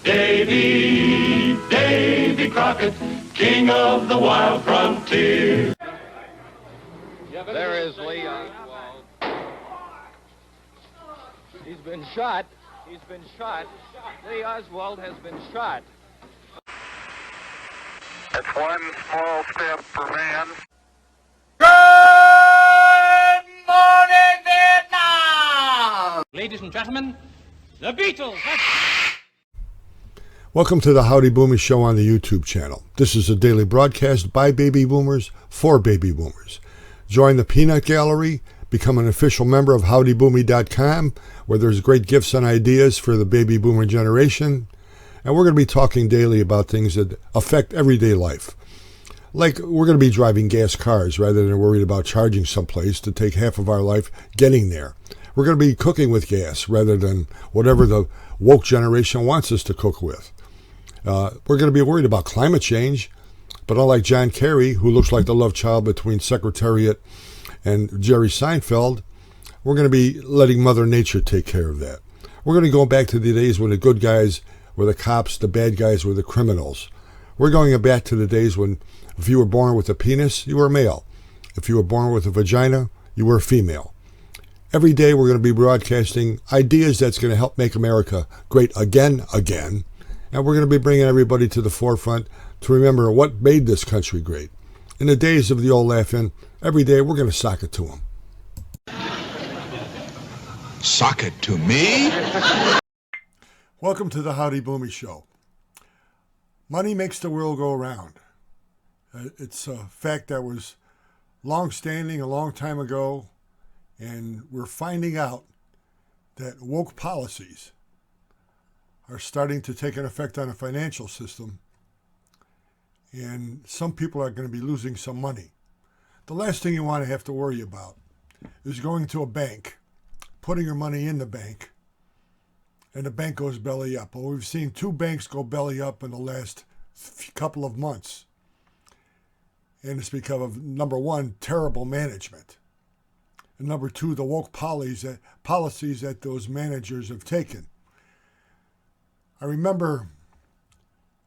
Davy Crockett, king of the wild frontier. There is Lee Oswald. He's been shot. He's been shot. Lee Oswald has been shot. It's one small step for man. Good morning, Vietnam! Ladies and gentlemen, the Beatles. Welcome to the Howdy Boomer Show on the YouTube channel. This is a daily broadcast by baby boomers for baby boomers. Join the Peanut Gallery, become an official member of HowdyBoomy.com, where there's great gifts and ideas for the baby boomer generation. And we're going to be talking daily about things that affect everyday life. Like, we're going to be driving gas cars rather than worried about charging someplace to take half of our life getting there. We're going to be cooking with gas rather than whatever the woke generation wants us to cook with. We're going to be worried about climate change, but unlike John Kerry, who looks like the love child between Secretariat and Jerry Seinfeld, we're going to be letting Mother Nature take care of that. We're going to go back to the days when the good guys were the cops, the bad guys were the criminals. We're going back to the days when if you were born with a penis, you were a male. If you were born with a vagina, you were a female. Every day we're going to be broadcasting ideas that's going to help make America great again. And we're going to be bringing everybody to the forefront to remember what made this country great. In the days of the old laughing, every day we're going to sock it to them. Sock it to me? Welcome to the Howdy Boomy Show. Money makes the world go around. It's a fact that was long-standing a long time ago, and we're finding out that woke policies are starting to take an effect on the financial system, and some people are going to be losing some money. The last thing you want to have to worry about is going to a bank, putting your money in the bank, and the bank goes belly up. Well, we've seen two banks go belly up in the last couple of months. And it's because of, number one, terrible management. And number two, the woke policies that those managers have taken. I remember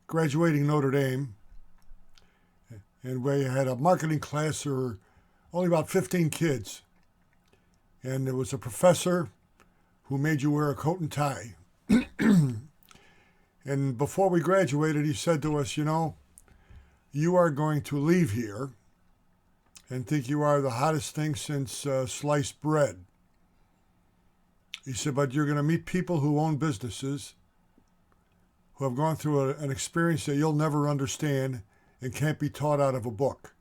graduating Notre Dame, and we had a marketing class. There were only about 15 kids. And there was a professor who made you wear a coat and tie. And before we graduated, he said to us, you are going to leave here and think you are the hottest thing since sliced bread. He said, but you're going to meet people who own businesses, who have gone through an experience that you'll never understand and can't be taught out of a book.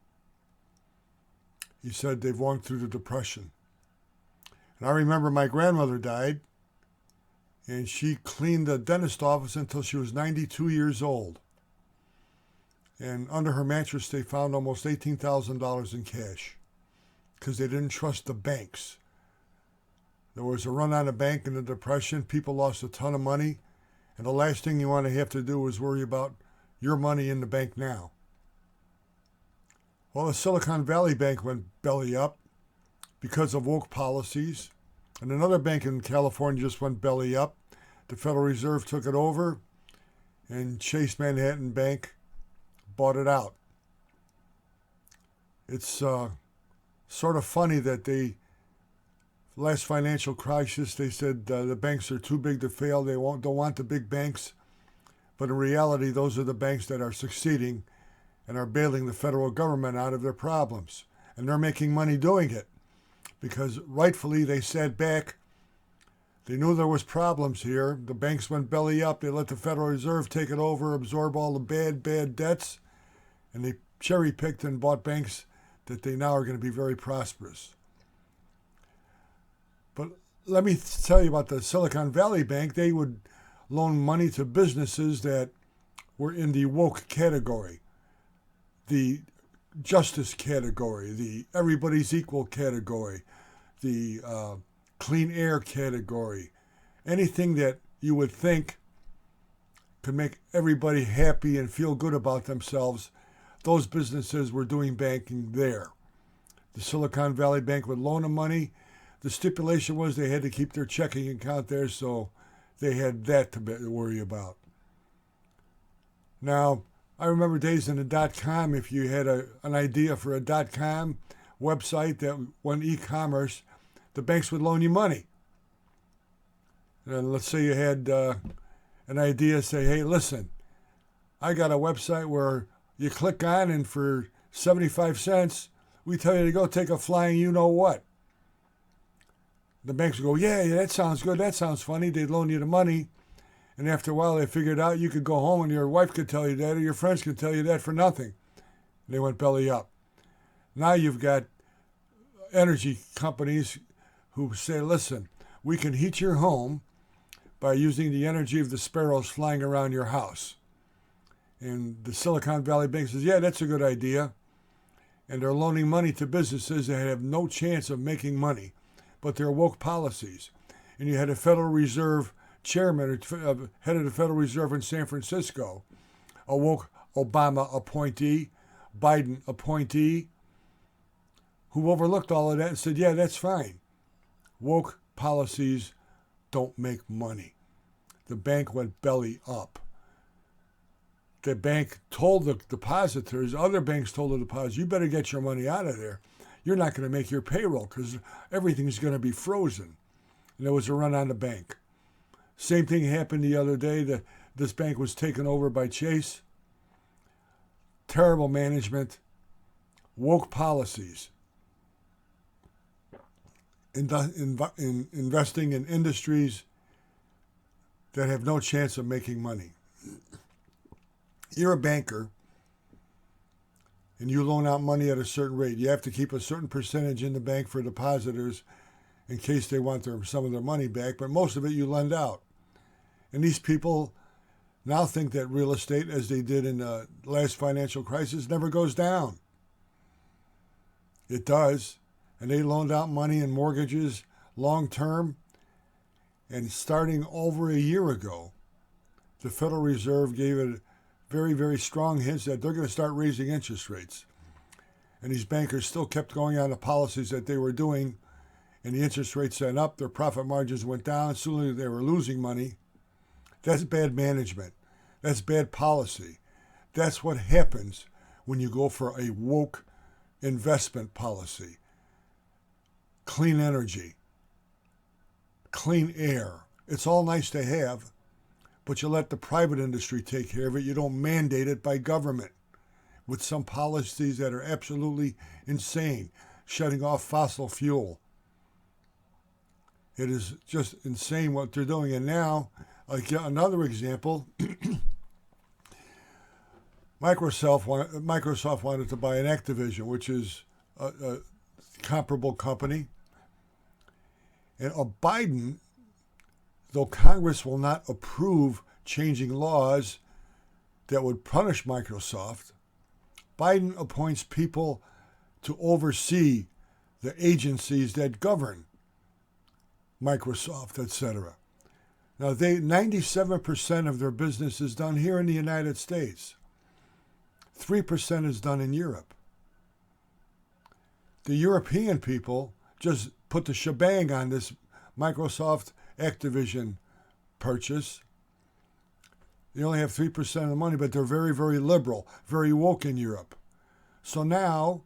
He said they've gone through the Depression. And I remember my grandmother died, and she cleaned the dentist office until she was 92 years old. And under her mattress, they found almost $18,000 in cash because they didn't trust the banks. There was a run on the bank in the Depression. People lost a ton of money. And the last thing you want to have to do is worry about your money in the bank now. Well, the Silicon Valley Bank went belly up because of woke policies. And another bank in California just went belly up. The Federal Reserve took it over, and Chase Manhattan Bank bought it out. It's sort of funny that last financial crisis, they said the banks are too big to fail. They don't want the big banks. But in reality, those are the banks that are succeeding and are bailing the federal government out of their problems. And they're making money doing it because rightfully they sat back. They knew there was problems here. The banks went belly up. They let the Federal Reserve take it over, absorb all the bad debts. And they cherry-picked and bought banks that they now are going to be very prosperous. But let me tell you about the Silicon Valley Bank. They would loan money to businesses that were in the woke category, the justice category, the everybody's equal category, the clean air category, anything that you would think could make everybody happy and feel good about themselves, those businesses were doing banking there. The Silicon Valley Bank would loan them money. The stipulation was they had to keep their checking account there, so they had that to worry about. Now, I remember days in the .com, if you had an idea for a .com website that went e-commerce, the banks would loan you money. And let's say you had an idea, say, hey, listen, I got a website where you click on and for 75 cents, we tell you to go take a flying you-know-what. The banks would go, yeah, that sounds good, that sounds funny. They'd loan you the money. And after a while, they figured out you could go home and your wife could tell you that or your friends could tell you that for nothing. And they went belly up. Now you've got energy companies who say, listen, we can heat your home by using the energy of the sparrows flying around your house. And the Silicon Valley Bank says, yeah, that's a good idea. And they're loaning money to businesses that have no chance of making money, but they're woke policies. And you had a Federal Reserve chairman, or head of the Federal Reserve in San Francisco, a woke Obama appointee, Biden appointee, who overlooked all of that and said, yeah, that's fine. Woke policies don't make money. The bank went belly up. The bank told the depositors, other banks told the depositors, you better get your money out of there. You're not going to make your payroll because everything's going to be frozen. And there was a run on the bank. Same thing happened the other day. This bank was taken over by Chase. Terrible management. Woke policies. Investing in industries that have no chance of making money. You're a banker and you loan out money at a certain rate. You have to keep a certain percentage in the bank for depositors in case they want some of their money back, but most of it you lend out. And these people now think that real estate, as they did in the last financial crisis, never goes down. It does. And they loaned out money and mortgages long term. And starting over a year ago, the Federal Reserve gave it very, very strong hints that they're going to start raising interest rates. And these bankers still kept going on the policies that they were doing, and the interest rates went up, their profit margins went down, soon they were losing money. That's bad management. That's bad policy. That's what happens when you go for a woke investment policy. Clean energy, clean air. It's all nice to have, but you let the private industry take care of it. You don't mandate it by government with some policies that are absolutely insane, shutting off fossil fuel. It is just insane what they're doing. And now, another example, Microsoft wanted to buy an Activision, which is a comparable company. And Biden, though Congress will not approve changing laws that would punish Microsoft, Biden appoints people to oversee the agencies that govern Microsoft, etc. Now, 97% of their business is done here in the United States. 3% is done in Europe. The European people just put the shebang on this Microsoft Activision purchase. They only have 3% of the money, but they're very, very liberal, very woke in Europe. So now,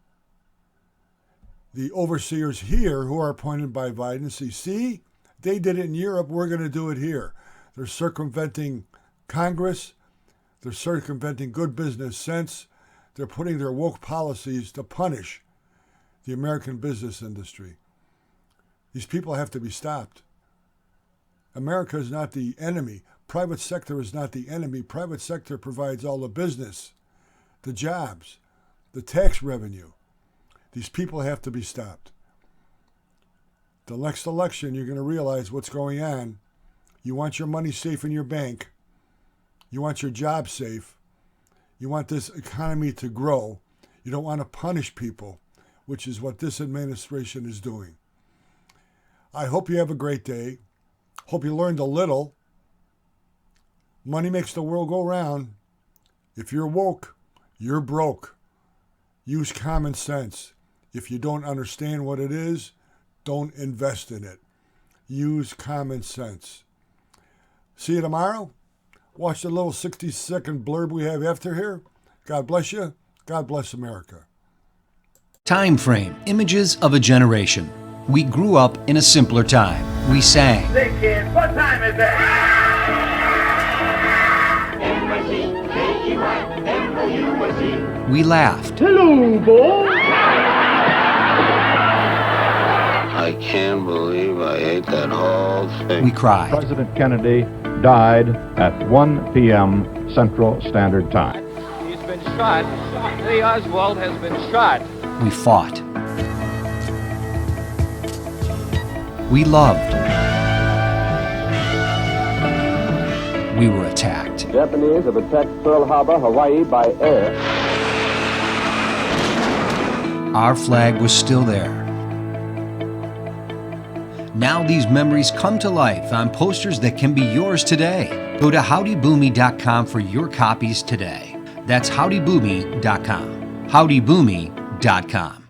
the overseers here who are appointed by Biden see, they did it in Europe, we're going to do it here. They're circumventing Congress. They're circumventing good business sense. They're putting their woke policies to punish the American business industry. These people have to be stopped. America is not the enemy. Private sector is not the enemy. Private sector provides all the business, the jobs, the tax revenue. These people have to be stopped. The next election, you're going to realize what's going on. You want your money safe in your bank. You want your job safe. You want this economy to grow. You don't want to punish people, which is what this administration is doing. I hope you have a great day. Hope you learned a little. Money makes the world go round. If you're woke, you're broke. Use common sense. If you don't understand what it is, don't invest in it. Use common sense. See you tomorrow. Watch the little 60-second blurb we have after here. God bless you. God bless America. Time frame, images of a generation. We grew up in a simpler time. We sang. Say, kids, what time is it? M-I-C-K-E-Y-M-O-U-S-E. We laughed. Hello, boy. I can't believe I ate that whole thing. We cried. President Kennedy died at 1 p.m. Central Standard Time. He's been shot. Lee Oswald has been shot. We fought. We loved. We were attacked. Japanese have attacked Pearl Harbor, Hawaii by air. Our flag was still there. Now these memories come to life on posters that can be yours today. Go to howdyboomy.com for your copies today. That's howdyboomy.com. howdyboomy.com.